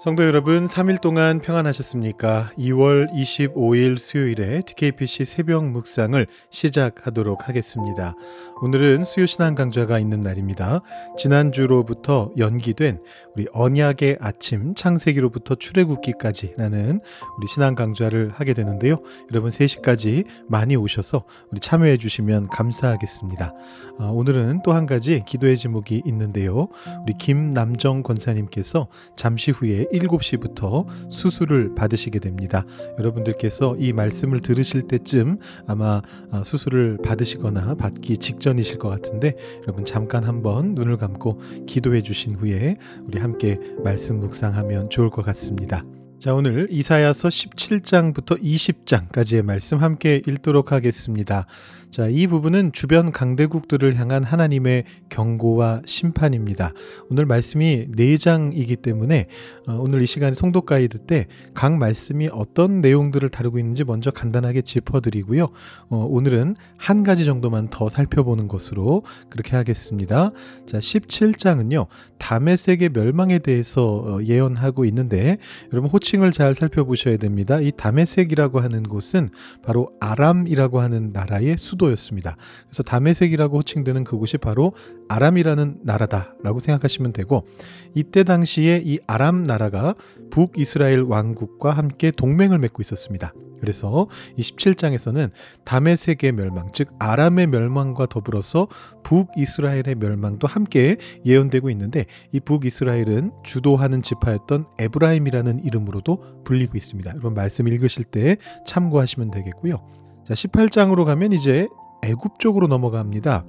성도 여러분, 3일 동안 평안하셨습니까? 2월 25일 수요일에 TKPC 새벽 묵상을 시작하도록 하겠습니다. 오늘은 수요 신앙 강좌가 있는 날입니다. 지난주로부터 연기된 우리 언약의 아침 창세기로부터 출애굽기까지라는 우리 신앙 강좌를 하게 되는데요. 여러분 3시까지 많이 오셔서 우리 참여해 주시면 감사하겠습니다. 오늘은 또 한 가지 기도의 제목이 있는데요. 우리 김남정 권사님께서 잠시 후에 7시부터 수술을 받으시게 됩니다. 여러분들께서 이 말씀을 들으실 때쯤 아마 수술을 받으시거나 받기 직전이실 것 같은데 여러분 잠깐 한번 눈을 감고 기도해 주신 후에 우리 함께 말씀 묵상하면 좋을 것 같습니다. 자, 오늘 이사야서 17장부터 20장까지의 말씀 함께 읽도록 하겠습니다. 자, 이 부분은 주변 강대국들을 향한 하나님의 경고와 심판입니다. 오늘 말씀이 4장이기 때문에 오늘 이 시간에 송독 가이드 때 각 말씀이 어떤 내용들을 다루고 있는지 먼저 간단하게 짚어드리고요. 오늘은 한 가지 정도만 더 살펴보는 것으로 그렇게 하겠습니다. 자, 17장은요. 다메섹의 멸망에 대해서 예언하고 있는데 여러분 호칭을 잘 살펴보셔야 됩니다. 이 다메섹이라고 하는 곳은 바로 아람이라고 하는 나라의 수도였습니다. 그래서 다메섹이라고 호칭되는 그곳이 바로 아람이라는 나라다라고 생각하시면 되고 이때 당시에 이 아람 나라가 북이스라엘 왕국과 함께 동맹을 맺고 있었습니다. 그래서 이 17장에서는 다메섹의 멸망, 즉 아람의 멸망과 더불어서 북이스라엘의 멸망도 함께 예언되고 있는데 이 북이스라엘은 주도하는 지파였던 에브라임이라는 이름으로도 불리고 있습니다. 여러분 말씀 읽으실 때 참고하시면 되겠고요. 자, 18장으로 가면 이제 애굽 쪽으로 넘어갑니다.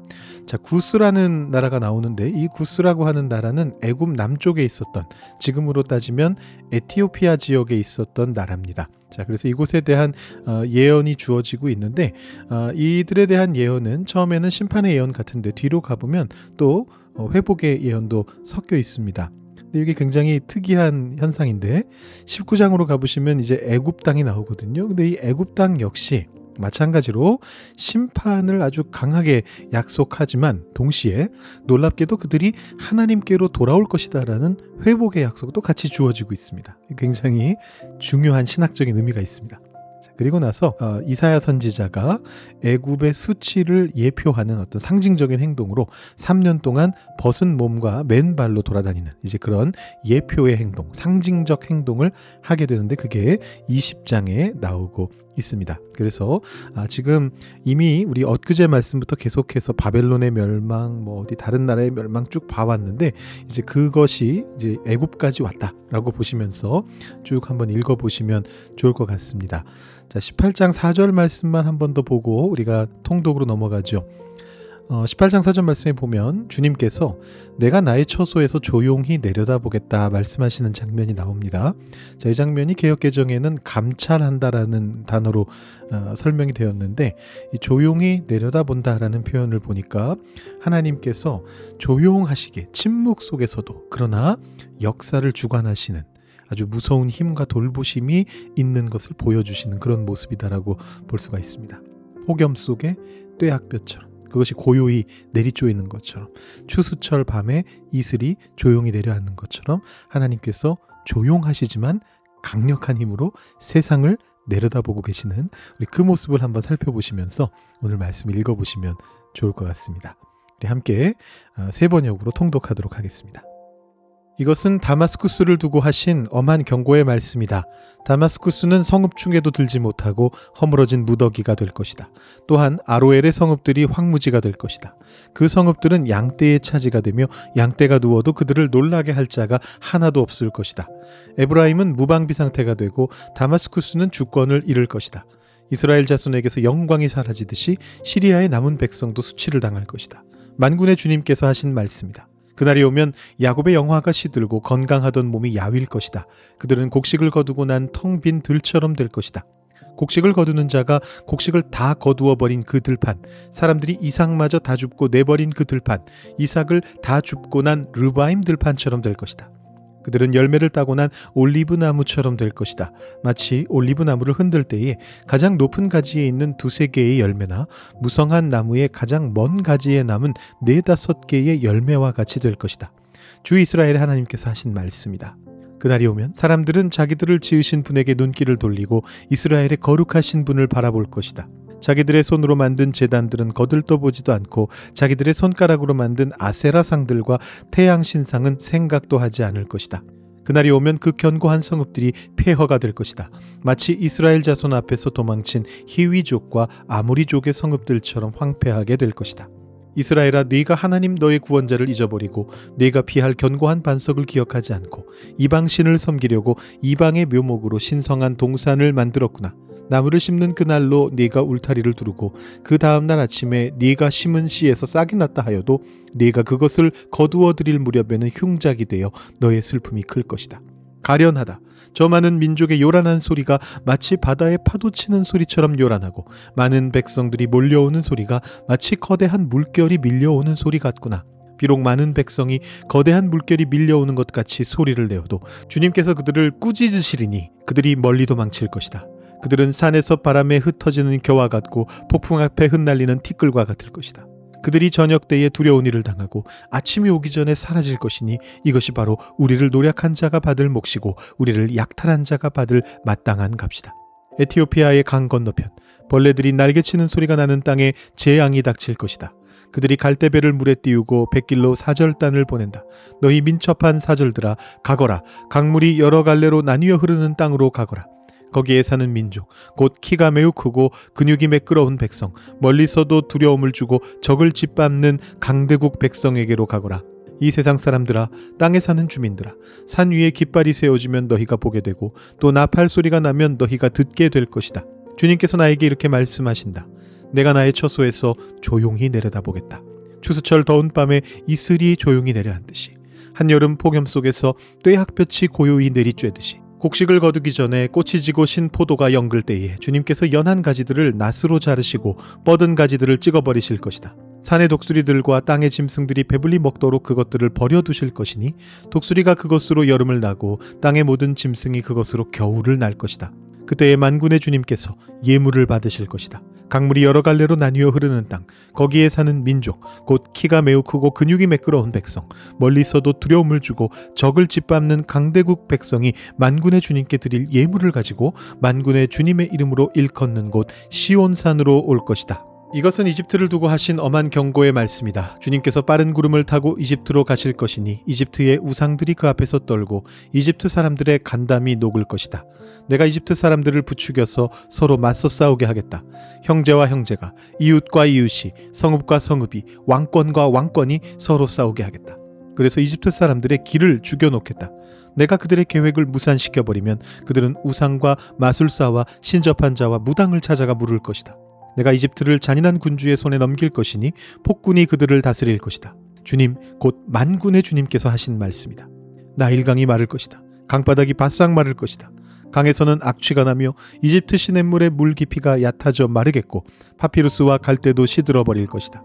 자, 구스라는 나라가 나오는데 이 구스라고 하는 나라는 애굽 남쪽에 있었던 지금으로 따지면 에티오피아 지역에 있었던 나라입니다. 자, 그래서 이곳에 대한 예언이 주어지고 있는데 이들에 대한 예언은 처음에는 심판의 예언 같은데 뒤로 가보면 또 회복의 예언도 섞여 있습니다. 근데 이게 굉장히 특이한 현상인데 19장으로 가보시면 이제 애굽 땅이 나오거든요. 근데 이 애굽 땅 역시 마찬가지로 심판을 아주 강하게 약속하지만 동시에 놀랍게도 그들이 하나님께로 돌아올 것이다라는 회복의 약속도 같이 주어지고 있습니다. 굉장히 중요한 신학적인 의미가 있습니다. 그리고 나서 이사야 선지자가 애굽의 수치를 예표하는 어떤 상징적인 행동으로 3년 동안 벗은 몸과 맨발로 돌아다니는 이제 그런 예표의 행동, 상징적 행동을 하게 되는데 그게 20장에 나오고 있습니다. 그래서 지금 이미 우리 엊그제 말씀부터 계속해서 바벨론의 멸망, 뭐 어디 다른 나라의 멸망 쭉 봐왔는데 이제 그것이 이제 애굽까지 왔다라고 보시면서 쭉 한번 읽어보시면 좋을 것 같습니다. 자, 18장 4절 말씀만 한 번 더 보고 우리가 통독으로 넘어가죠. 18장 4절 말씀에 보면 주님께서 내가 나의 처소에서 조용히 내려다보겠다 말씀하시는 장면이 나옵니다. 자, 이 장면이 개역개정에는 감찰한다라는 단어로 설명이 되었는데 이 조용히 내려다본다라는 표현을 보니까 하나님께서 조용하시게 침묵 속에서도 그러나 역사를 주관하시는 아주 무서운 힘과 돌보심이 있는 것을 보여주시는 그런 모습이다라고 볼 수가 있습니다. 폭염 속에 떼약볕처럼 그것이 고요히 내리쪼이는 것처럼 추수철 밤에 이슬이 조용히 내려앉는 것처럼 하나님께서 조용하시지만 강력한 힘으로 세상을 내려다보고 계시는 우리 그 모습을 한번 살펴보시면서 오늘 말씀을 읽어보시면 좋을 것 같습니다. 우리 함께 세 번역으로 통독하도록 하겠습니다. 이것은 다마스쿠스를 두고 하신 엄한 경고의 말씀이다. 다마스쿠스는 성읍중에도 들지 못하고 허물어진 무더기가 될 것이다. 또한 아로엘의 성읍들이 황무지가 될 것이다. 그 성읍들은 양떼의 차지가 되며 양떼가 누워도 그들을 놀라게 할 자가 하나도 없을 것이다. 에브라임은 무방비 상태가 되고 다마스쿠스는 주권을 잃을 것이다. 이스라엘 자손에게서 영광이 사라지듯이 시리아의 남은 백성도 수치를 당할 것이다. 만군의 주님께서 하신 말씀이다. 그날이 오면 야곱의 영화가 시들고 건강하던 몸이 야윌 것이다. 그들은 곡식을 거두고 난 텅 빈 들처럼 될 것이다. 곡식을 거두는 자가 곡식을 다 거두어 버린 그 들판, 사람들이 이삭마저 다 줍고 내버린 그 들판, 이삭을 다 줍고 난 르바임 들판처럼 될 것이다. 그들은 열매를 따고 난 올리브 나무처럼 될 것이다. 마치 올리브 나무를 흔들 때에 가장 높은 가지에 있는 2-3개의 열매나 무성한 나무의 가장 먼 가지에 남은 4-5개의 열매와 같이 될 것이다. 주 이스라엘의 하나님께서 하신 말씀이다. 그날이 오면 사람들은 자기들을 지으신 분에게 눈길을 돌리고 이스라엘의 거룩하신 분을 바라볼 것이다. 자기들의 손으로 만든 제단들은 거들떠보지도 않고 자기들의 손가락으로 만든 아세라 상들과 태양 신상은 생각도 하지 않을 것이다. 그날이 오면 그 견고한 성읍들이 폐허가 될 것이다. 마치 이스라엘 자손 앞에서 도망친 히위족과 아모리족의 성읍들처럼 황폐하게 될 것이다. 이스라엘아, 네가 하나님 너의 구원자를 잊어버리고 네가 피할 견고한 반석을 기억하지 않고 이방신을 섬기려고 이방의 묘목으로 신성한 동산을 만들었구나. 나무를 심는 그날로 네가 울타리를 두르고 그 다음날 아침에 네가 심은 씨에서 싹이 났다 하여도 네가 그것을 거두어 들일 무렵에는 흉작이 되어 너의 슬픔이 클 것이다. 가련하다. 저 많은 민족의 요란한 소리가 마치 바다의 파도 치는 소리처럼 요란하고 많은 백성들이 몰려오는 소리가 마치 거대한 물결이 밀려오는 소리 같구나. 비록 많은 백성이 거대한 물결이 밀려오는 것 같이 소리를 내어도 주님께서 그들을 꾸짖으시리니 그들이 멀리 도망칠 것이다. 그들은 산에서 바람에 흩어지는 겨와 같고 폭풍 앞에 흩날리는 티끌과 같을 것이다. 그들이 저녁 때에 두려운 일을 당하고 아침이 오기 전에 사라질 것이니 이것이 바로 우리를 노력한 자가 받을 몫이고 우리를 약탈한 자가 받을 마땅한 값이다. 에티오피아의 강 건너편 벌레들이 날개치는 소리가 나는 땅에 재앙이 닥칠 것이다. 그들이 갈대배를 물에 띄우고 백길로 사절단을 보낸다. 너희 민첩한 사절들아 가거라. 강물이 여러 갈래로 나뉘어 흐르는 땅으로 가거라. 거기에 사는 민족, 곧 키가 매우 크고 근육이 매끄러운 백성, 멀리서도 두려움을 주고 적을 짓밟는 강대국 백성에게로 가거라. 이 세상 사람들아, 땅에 사는 주민들아, 산 위에 깃발이 세워지면 너희가 보게 되고 또 나팔 소리가 나면 너희가 듣게 될 것이다. 주님께서 나에게 이렇게 말씀하신다. 내가 나의 처소에서 조용히 내려다보겠다. 추수철 더운 밤에 이슬이 조용히 내려앉듯이, 한여름 폭염 속에서 떼학볕이 고요히 내리쬐듯이, 곡식을 거두기 전에 꽃이 지고 신 포도가 연글 때에 주님께서 연한 가지들을 낫으로 자르시고 뻗은 가지들을 찍어버리실 것이다. 산의 독수리들과 땅의 짐승들이 배불리 먹도록 그것들을 버려두실 것이니 독수리가 그것으로 여름을 나고 땅의 모든 짐승이 그것으로 겨울을 날 것이다. 그때에 만군의 주님께서 예물을 받으실 것이다. 강물이 여러 갈래로 나뉘어 흐르는 땅, 거기에 사는 민족, 곧 키가 매우 크고 근육이 매끄러운 백성, 멀리서도 두려움을 주고 적을 짓밟는 강대국 백성이 만군의 주님께 드릴 예물을 가지고 만군의 주님의 이름으로 일컫는 곳 시온산으로 올 것이다. 이것은 이집트를 두고 하신 엄한 경고의 말씀이다. 주님께서 빠른 구름을 타고 이집트로 가실 것이니 이집트의 우상들이 그 앞에서 떨고 이집트 사람들의 간담이 녹을 것이다. 내가 이집트 사람들을 부추겨서 서로 맞서 싸우게 하겠다. 형제와 형제가, 이웃과 이웃이, 성읍과 성읍이, 왕권과 왕권이 서로 싸우게 하겠다. 그래서 이집트 사람들의 길을 죽여놓겠다. 내가 그들의 계획을 무산시켜버리면 그들은 우상과 마술사와 신접한 자와 무당을 찾아가 물을 것이다. 내가 이집트를 잔인한 군주의 손에 넘길 것이니 폭군이 그들을 다스릴 것이다. 주님, 곧 만군의 주님께서 하신 말씀이다. 나일강이 마를 것이다. 강바닥이 바싹 마를 것이다. 강에서는 악취가 나며 이집트 시냇물의 물 깊이가 얕아져 마르겠고 파피루스와 갈대도 시들어버릴 것이다.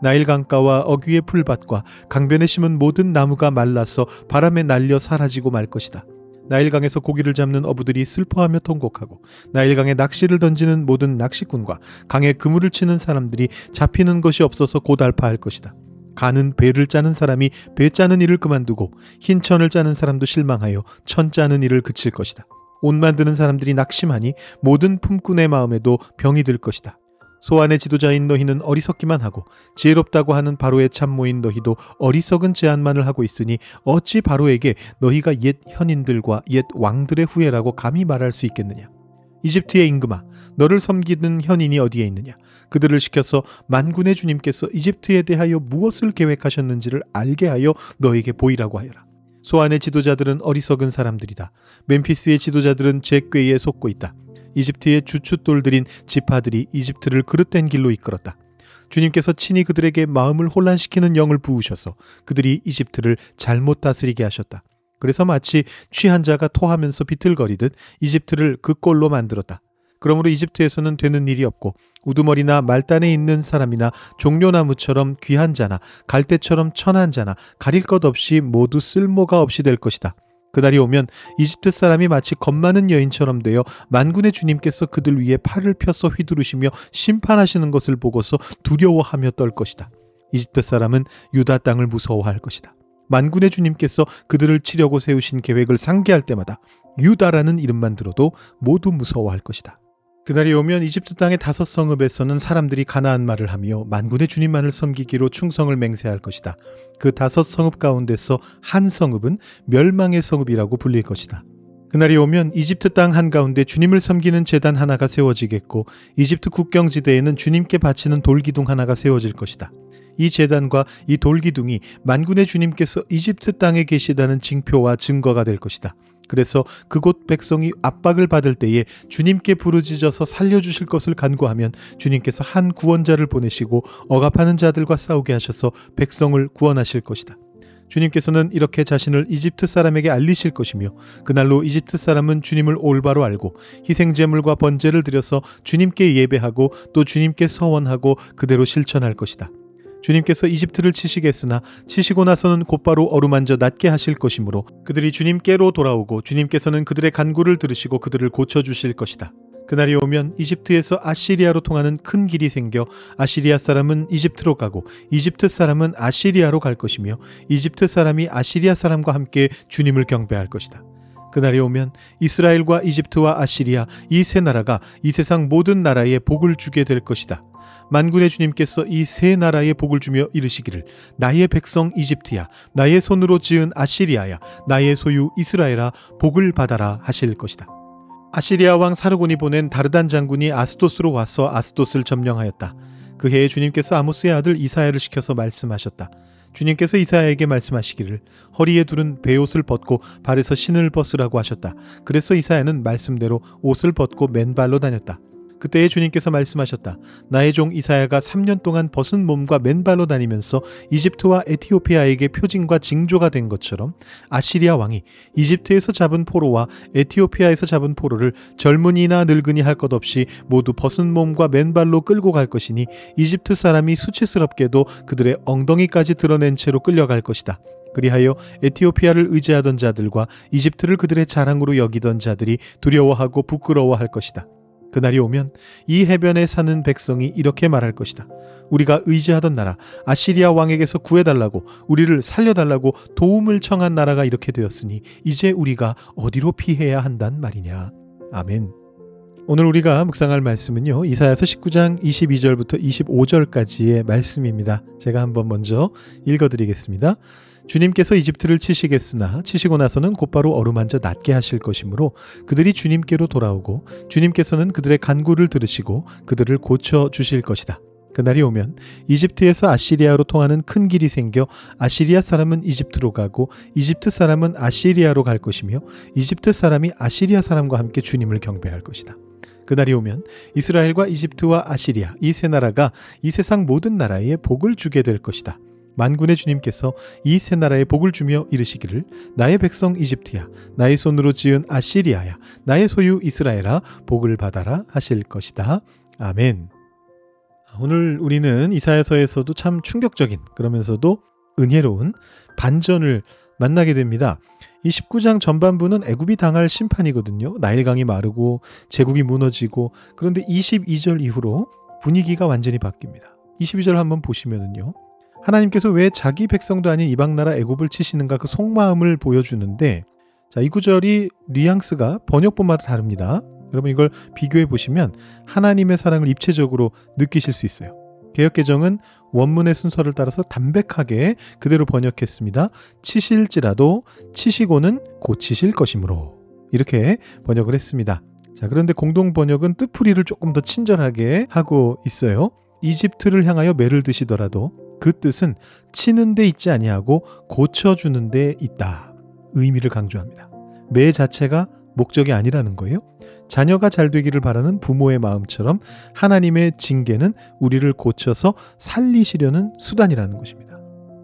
나일 강가와 어귀의 풀밭과 강변에 심은 모든 나무가 말라서 바람에 날려 사라지고 말 것이다. 나일강에서 고기를 잡는 어부들이 슬퍼하며 통곡하고 나일강에 낚시를 던지는 모든 낚시꾼과 강에 그물을 치는 사람들이 잡히는 것이 없어서 고달파할 것이다. 가는 배를 짜는 사람이 배 짜는 일을 그만두고 흰 천을 짜는 사람도 실망하여 천 짜는 일을 그칠 것이다. 옷 만드는 사람들이 낙심하니 모든 품꾼의 마음에도 병이 들 것이다. 소안의 지도자인 너희는 어리석기만 하고 지혜롭다고 하는 바로의 참모인 너희도 어리석은 제안만을 하고 있으니 어찌 바로에게 너희가 옛 현인들과 옛 왕들의 후예라고 감히 말할 수 있겠느냐. 이집트의 임금아, 너를 섬기는 현인이 어디에 있느냐. 그들을 시켜서 만군의 주님께서 이집트에 대하여 무엇을 계획하셨는지를 알게 하여 너에게 보이라고 하여라. 소안의 지도자들은 어리석은 사람들이다. 멤피스의 지도자들은 제 꾀에 속고 있다. 이집트의 주춧돌들인 지파들이 이집트를 그릇된 길로 이끌었다. 주님께서 친히 그들에게 마음을 혼란시키는 영을 부으셔서 그들이 이집트를 잘못 다스리게 하셨다. 그래서 마치 취한 자가 토하면서 비틀거리듯 이집트를 그 꼴로 만들었다. 그러므로 이집트에서는 되는 일이 없고 우두머리나 말단에 있는 사람이나 종려나무처럼 귀한 자나 갈대처럼 천한 자나 가릴 것 없이 모두 쓸모가 없이 될 것이다. 그날이 오면 이집트 사람이 마치 겁 많은 여인처럼 되어 만군의 주님께서 그들 위에 팔을 펴서 휘두르시며 심판하시는 것을 보고서 두려워하며 떨 것이다. 이집트 사람은 유다 땅을 무서워할 것이다. 만군의 주님께서 그들을 치려고 세우신 계획을 상기할 때마다 유다라는 이름만 들어도 모두 무서워할 것이다. 그날이 오면 이집트 땅의 5성읍에서는 사람들이 가나안 말을 하며 만군의 주님만을 섬기기로 충성을 맹세할 것이다. 그 5성읍 가운데서 한 성읍은 멸망의 성읍이라고 불릴 것이다. 그날이 오면 이집트 땅 한가운데 주님을 섬기는 제단 하나가 세워지겠고 이집트 국경지대에는 주님께 바치는 돌기둥 하나가 세워질 것이다. 이 제단과 이 돌기둥이 만군의 주님께서 이집트 땅에 계시다는 징표와 증거가 될 것이다. 그래서 그곳 백성이 압박을 받을 때에 주님께 부르짖어서 살려주실 것을 간구하면 주님께서 한 구원자를 보내시고 억압하는 자들과 싸우게 하셔서 백성을 구원하실 것이다. 주님께서는 이렇게 자신을 이집트 사람에게 알리실 것이며 그날로 이집트 사람은 주님을 올바로 알고 희생제물과 번제를 드려서 주님께 예배하고 또 주님께 서원하고 그대로 실천할 것이다. 주님께서 이집트를 치시겠으나 치시고 나서는 곧바로 어루만져 낫게 하실 것이므로 그들이 주님께로 돌아오고 주님께서는 그들의 간구를 들으시고 그들을 고쳐주실 것이다. 그날이 오면 이집트에서 아시리아로 통하는 큰 길이 생겨 아시리아 사람은 이집트로 가고 이집트 사람은 아시리아로 갈 것이며 이집트 사람이 아시리아 사람과 함께 주님을 경배할 것이다. 그날이 오면 이스라엘과 이집트와 아시리아 이 세 나라가 이 세상 모든 나라에 복을 주게 될 것이다. 만군의 주님께서 이 세 나라에 복을 주며 이르시기를 나의 백성 이집트야 나의 손으로 지은 아시리아야 나의 소유 이스라엘아 복을 받아라 하실 것이다. 아시리아 왕 사르곤이 보낸 다르단 장군이 아스돗으로 와서 아스돗을 점령하였다. 그 해에 주님께서 아모스의 아들 이사야를 시켜서 말씀하셨다. 주님께서 이사야에게 말씀하시기를 허리에 두른 베옷을 벗고 발에서 신을 벗으라고 하셨다. 그래서 이사야는 말씀대로 옷을 벗고 맨발로 다녔다. 그때에 주님께서 말씀하셨다. 나의 종 이사야가 3년 동안 벗은 몸과 맨발로 다니면서 이집트와 에티오피아에게 표징과 징조가 된 것처럼 아시리아 왕이 이집트에서 잡은 포로와 에티오피아에서 잡은 포로를 젊은이나 늙은이 할 것 없이 모두 벗은 몸과 맨발로 끌고 갈 것이니 이집트 사람이 수치스럽게도 그들의 엉덩이까지 드러낸 채로 끌려갈 것이다. 그리하여 에티오피아를 의지하던 자들과 이집트를 그들의 자랑으로 여기던 자들이 두려워하고 부끄러워할 것이다. 그날이 오면 이 해변에 사는 백성이 이렇게 말할 것이다. 우리가 의지하던 나라 아시리아 왕에게서 구해달라고 우리를 살려달라고 도움을 청한 나라가 이렇게 되었으니 이제 우리가 어디로 피해야 한단 말이냐. 아멘. 오늘 우리가 묵상할 말씀은요. 이사야서 19장 22절부터 25절까지의 말씀입니다. 제가 한번 먼저 읽어드리겠습니다. 주님께서 이집트를 치시겠으나 치시고 나서는 곧바로 어루만져 낫게 하실 것이므로 그들이 주님께로 돌아오고 주님께서는 그들의 간구를 들으시고 그들을 고쳐 주실 것이다. 그날이 오면 이집트에서 아시리아로 통하는 큰 길이 생겨 아시리아 사람은 이집트로 가고 이집트 사람은 아시리아로 갈 것이며 이집트 사람이 아시리아 사람과 함께 주님을 경배할 것이다. 그날이 오면 이스라엘과 이집트와 아시리아 이 세 나라가 이 세상 모든 나라에 복을 주게 될 것이다. 만군의 주님께서 이 세 나라에 복을 주며 이르시기를 나의 백성 이집트야 나의 손으로 지은 아시리아야 나의 소유 이스라엘아 복을 받아라 하실 것이다. 아멘. 오늘 우리는 이사야서에서도 참 충격적인 그러면서도 은혜로운 반전을 만나게 됩니다. 이 19장 전반부는 애굽이 당할 심판이거든요. 나일강이 마르고 제국이 무너지고 그런데 22절 이후로 분위기가 완전히 바뀝니다. 22절 한번 보시면은요. 하나님께서 왜 자기 백성도 아닌 이방나라 애굽을 치시는가 그 속마음을 보여주는데 자, 이 구절이 뉘앙스가 번역본마다 다릅니다. 여러분 이걸 비교해 보시면 하나님의 사랑을 입체적으로 느끼실 수 있어요. 개역개정은 원문의 순서를 따라서 담백하게 그대로 번역했습니다. 치실지라도 치시고는 고치실 것이므로 이렇게 번역을 했습니다. 자, 그런데 공동 번역은 뜻풀이를 조금 더 친절하게 하고 있어요. 이집트를 향하여 매를 드시더라도 그 뜻은 치는 데 있지 아니하고 고쳐주는 데 있다. 의미를 강조합니다. 매 자체가 목적이 아니라는 거예요. 자녀가 잘 되기를 바라는 부모의 마음처럼 하나님의 징계는 우리를 고쳐서 살리시려는 수단이라는 것입니다.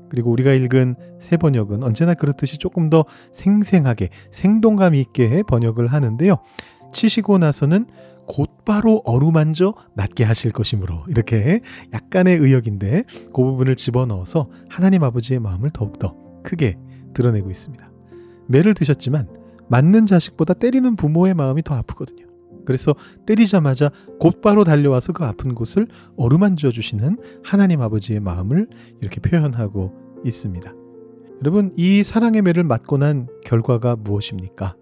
그리고 우리가 읽은 새 번역은 언제나 그렇듯이 조금 더 생생하게 생동감 있게 번역을 하는데요. 치시고 나서는 곧바로 어루만져 낫게 하실 것이므로 이렇게 약간의 의역인데 그 부분을 집어넣어서 하나님 아버지의 마음을 더욱더 크게 드러내고 있습니다. 매를 드셨지만 맞는 자식보다 때리는 부모의 마음이 더 아프거든요. 그래서 때리자마자 곧바로 달려와서 그 아픈 곳을 어루만져 주시는 하나님 아버지의 마음을 이렇게 표현하고 있습니다. 여러분, 이 사랑의 매를 맞고 난 결과가 무엇입니까?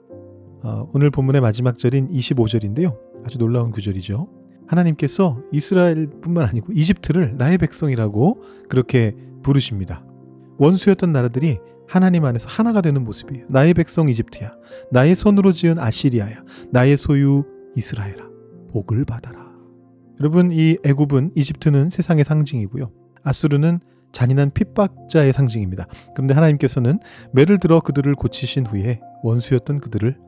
오늘 본문의 마지막 절인 25절인데요. 아주 놀라운 구절이죠. 하나님께서 이스라엘뿐만 아니고 이집트를 나의 백성이라고 그렇게 부르십니다. 원수였던 나라들이 하나님 안에서 하나가 되는 모습이에요. 나의 백성 이집트야. 나의 손으로 지은 아시리아야. 나의 소유 이스라엘아. 복을 받아라. 여러분, 이 애굽은 이집트는 세상의 상징이고요. 아수르는 잔인한 핍박자의 상징입니다. 그런데 하나님께서는 매를 들어 그들을 고치신 후에 원수였던 그들을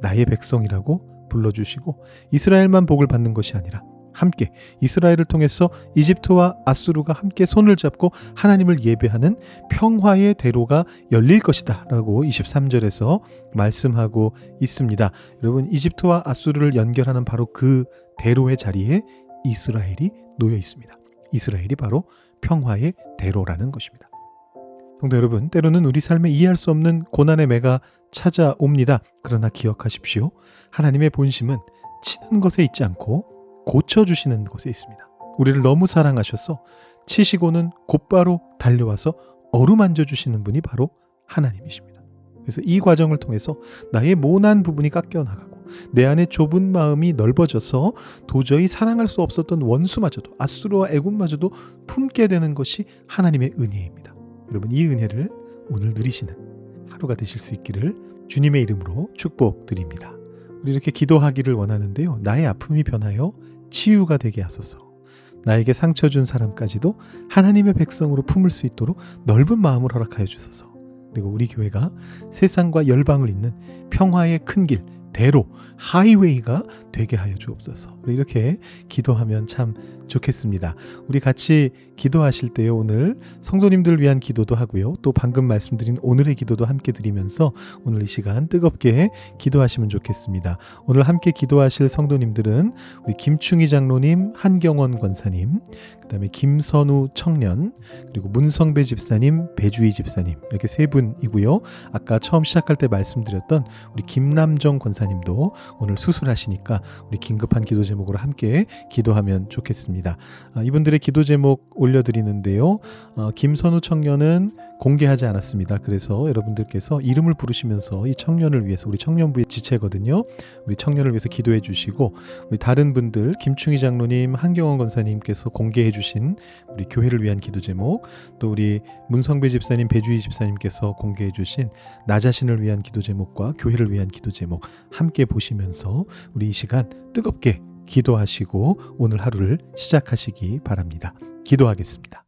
나의 백성이라고 불러주시고 이스라엘만 복을 받는 것이 아니라 함께 이스라엘을 통해서 이집트와 아수르가 함께 손을 잡고 하나님을 예배하는 평화의 대로가 열릴 것이다 라고 23절에서 말씀하고 있습니다. 여러분, 이집트와 아수르를 연결하는 바로 그 대로의 자리에 이스라엘이 놓여 있습니다. 이스라엘이 바로 평화의 대로라는 것입니다. 성도 여러분, 때로는 우리 삶에 이해할 수 없는 고난의 매가 찾아옵니다. 그러나 기억하십시오. 하나님의 본심은 치는 것에 있지 않고 고쳐주시는 것에 있습니다. 우리를 너무 사랑하셔서 치시고는 곧바로 달려와서 어루만져 주시는 분이 바로 하나님이십니다. 그래서 이 과정을 통해서 나의 모난 부분이 깎여나가고 내 안에 좁은 마음이 넓어져서 도저히 사랑할 수 없었던 원수마저도 아수르와 애굽마저도 품게 되는 것이 하나님의 은혜입니다. 여러분, 이 은혜를 오늘 누리시는 하루가 되실 수 있기를 주님의 이름으로 축복드립니다. 우리 이렇게 기도하기를 원하는데요. 나의 아픔이 변하여 치유가 되게 하소서. 나에게 상처 준 사람까지도 하나님의 백성으로 품을 수 있도록 넓은 마음을 허락하여 주소서. 그리고 우리 교회가 세상과 열방을 잇는 평화의 큰 길, 대로, 하이웨이가 되게 하여 주옵소서. 우리 이렇게 기도하면 참 좋겠습니다. 우리 같이 기도하실 때요, 오늘 성도님들을 위한 기도도 하고요, 또 방금 말씀드린 오늘의 기도도 함께 드리면서 오늘 이 시간 뜨겁게 기도하시면 좋겠습니다. 오늘 함께 기도하실 성도님들은 우리 김충희 장로님, 한경원 권사님, 그 다음에 김선우 청년, 그리고 문성배 집사님, 배주희 집사님, 이렇게 세 분이고요. 아까 처음 시작할 때 말씀드렸던 우리 김남정 권사님도 오늘 수술하시니까 우리 긴급한 기도 제목으로 함께 기도하면 좋겠습니다. 이분들의 기도 제목 올려드리는데요. 김선우 청년은 공개하지 않았습니다. 그래서 여러분들께서 이름을 부르시면서 이 청년을 위해서, 우리 청년부의 지체거든요, 우리 청년을 위해서 기도해 주시고, 우리 다른 분들 김충희 장로님, 한경원 권사님께서 공개해 주신 우리 교회를 위한 기도 제목, 또 우리 문성배 집사님, 배주희 집사님께서 공개해 주신 나 자신을 위한 기도 제목과 교회를 위한 기도 제목 함께 보시면서 우리 이 시간 뜨겁게 기도하시고 오늘 하루를 시작하시기 바랍니다. 기도하겠습니다.